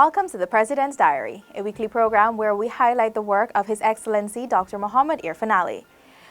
Welcome to the President's Diary, a weekly program where we highlight the work of His Excellency Dr. President Irfaan Ali.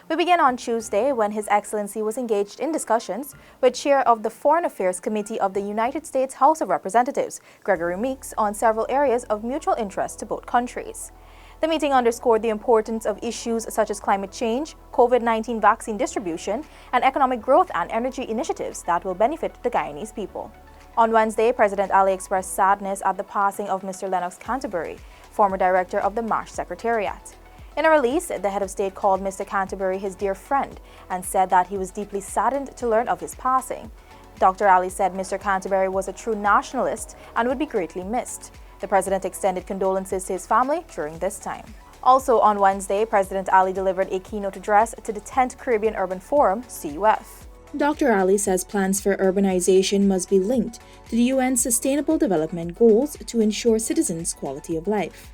We begin on Tuesday when His Excellency was engaged in discussions with Chair of the Foreign Affairs Committee of the United States House of Representatives, Gregory Meeks, on several areas of mutual interest to both countries. The meeting underscored the importance of issues such as climate change, COVID-19 vaccine distribution, and economic growth and energy initiatives that will benefit the Guyanese people. On Wednesday, President Ali expressed sadness at the passing of Mr. Lennox Canterbury, former director of the MASH Secretariat. In a release, the head of state called Mr. Canterbury his dear friend and said that he was deeply saddened to learn of his passing. Dr. Ali said Mr. Canterbury was a true nationalist and would be greatly missed. The president extended condolences to his family during this time. Also on Wednesday, President Ali delivered a keynote address to the 10th Caribbean Urban Forum, CUF. Dr. Ali says plans for urbanization must be linked to the UN's Sustainable Development Goals to ensure citizens' quality of life.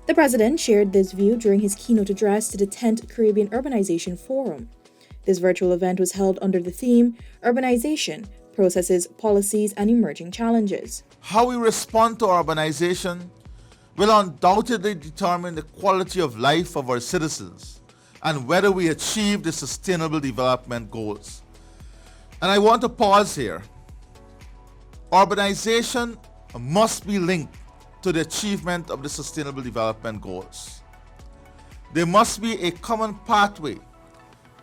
The president shared this view during his keynote address to the 10th Caribbean Urbanization Forum. This virtual event was held under the theme Urbanization, Processes, Policies, and Emerging Challenges. How we respond to urbanization will undoubtedly determine the quality of life of our citizens and whether we achieve the Sustainable Development Goals. And I want to pause here. Urbanization must be linked to the achievement of the Sustainable Development Goals. There must be a common pathway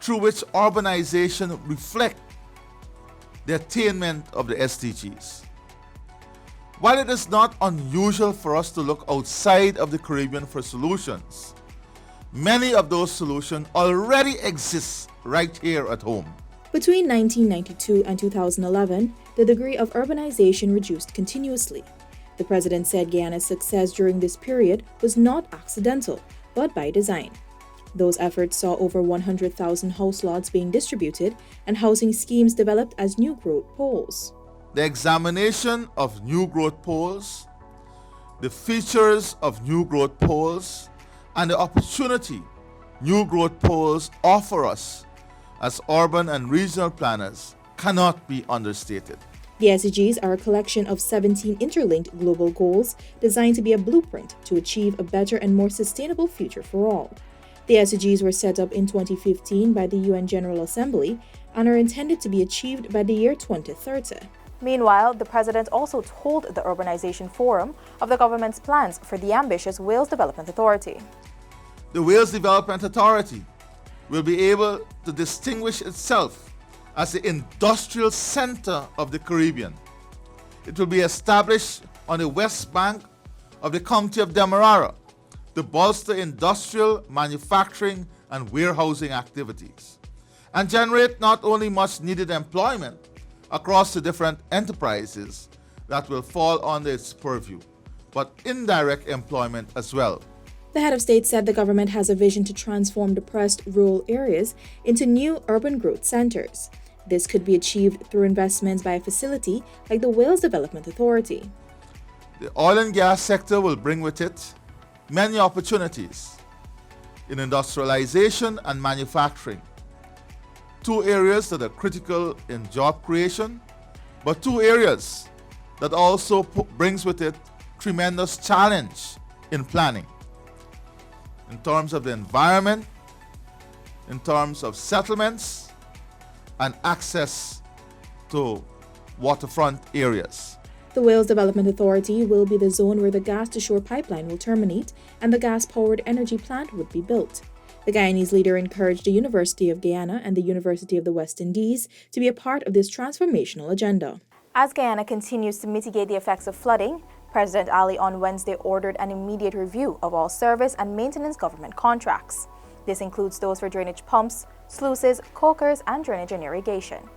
through which urbanization reflects the attainment of the SDGs. While it is not unusual for us to look outside of the Caribbean for solutions, many of those solutions already exist right here at home. Between 1992 and 2011, the degree of urbanization reduced continuously. The president said Guyana's success during this period was not accidental, but by design. Those efforts saw over 100,000 house lots being distributed and housing schemes developed as new growth poles. The examination of new growth poles, the features of new growth poles, and the opportunity new growth poles offer us as urban and regional planners cannot be understated. The SDGs are a collection of 17 interlinked global goals designed to be a blueprint to achieve a better and more sustainable future for all. The SDGs were set up in 2015 by the UN General Assembly and are intended to be achieved by the year 2030. Meanwhile, the president also told the Urbanization Forum of the government's plans for the ambitious Wales Development Authority. The Wales Development Authority will be able to distinguish itself as the industrial center of the Caribbean. It will be established on the west bank of the county of Demerara to bolster industrial, manufacturing, and warehousing activities, and generate not only much needed employment across the different enterprises that will fall under its purview, but indirect employment as well. The head of state said the government has a vision to transform depressed rural areas into new urban growth centers. This could be achieved through investments by a facility like the Wales Development Authority. The oil and gas sector will bring with it many opportunities in industrialization and manufacturing, two areas that are critical in job creation, but two areas that also brings with it tremendous challenge in planning, in terms of the environment, in terms of settlements, and access to waterfront areas. The Wales Development Authority will be the zone where the gas-to-shore pipeline will terminate and the gas-powered energy plant would be built. The Guyanese leader encouraged the University of Guyana and the University of the West Indies to be a part of this transformational agenda. As Guyana continues to mitigate the effects of flooding, President Ali on Wednesday ordered an immediate review of all service and maintenance government contracts. This includes those for drainage pumps, sluices, cokers, and drainage and irrigation.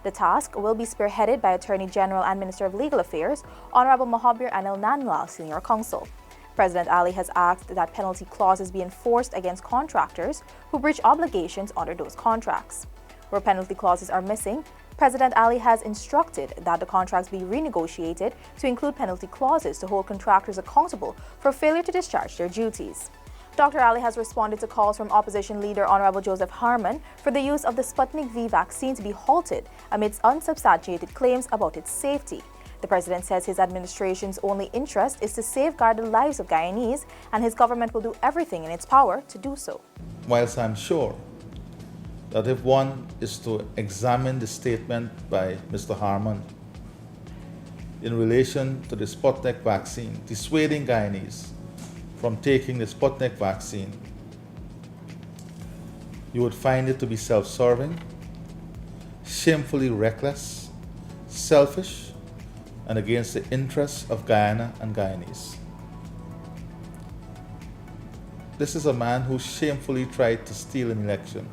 The task will be spearheaded by Attorney General and Minister of Legal Affairs, Honorable Mohabir Anil Nanlal, Senior Counsel. President Ali has asked that penalty clauses be enforced against contractors who breach obligations under those contracts. Where penalty clauses are missing, President Ali has instructed that the contracts be renegotiated to include penalty clauses to hold contractors accountable for failure to discharge their duties. Dr. Ali has responded to calls from opposition leader Honorable Joseph Harman for the use of the Sputnik V vaccine to be halted amidst unsubstantiated claims about its safety. The president says his administration's only interest is to safeguard the lives of Guyanese, and his government will do everything in its power to do so. Whilst I'm sure that if one is to examine the statement by Mr. Harman in relation to the Sputnik vaccine, dissuading Guyanese from taking the Sputnik vaccine, you would find it to be self-serving, shamefully reckless, selfish, and against the interests of Guyana and Guyanese. This is a man who shamefully tried to steal an election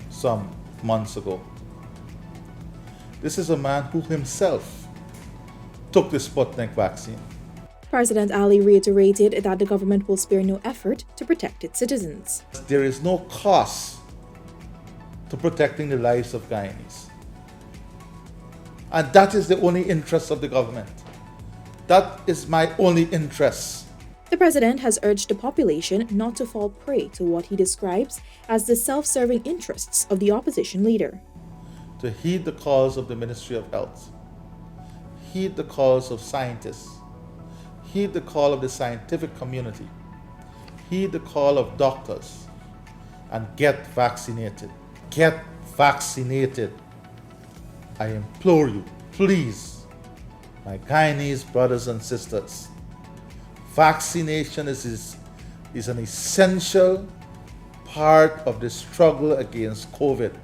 some months ago. This is a man who himself took the Sputnik vaccine. President Ali reiterated that the government will spare no effort to protect its citizens. There is no cost to protecting the lives of Guyanese. And that is the only interest of the government. That is my only interest. The president has urged the population not to fall prey to what he describes as the self-serving interests of the opposition leader. To heed the calls of the Ministry of Health, heed the calls of scientists, heed the call of the scientific community, heed the call of doctors, and get vaccinated. Get vaccinated. I implore you, please, my Guyanese brothers and sisters. Vaccination is an essential part of the struggle against COVID.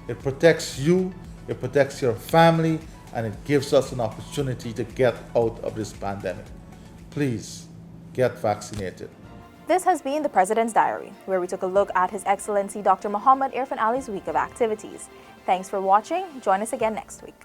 It protects you, it protects your family, and it gives us an opportunity to get out of this pandemic. Please, get vaccinated. This has been the President's Diary, where we took a look at His Excellency Dr. Muhammad Irfaan Ali's week of activities. Thanks for watching. Join us again next week.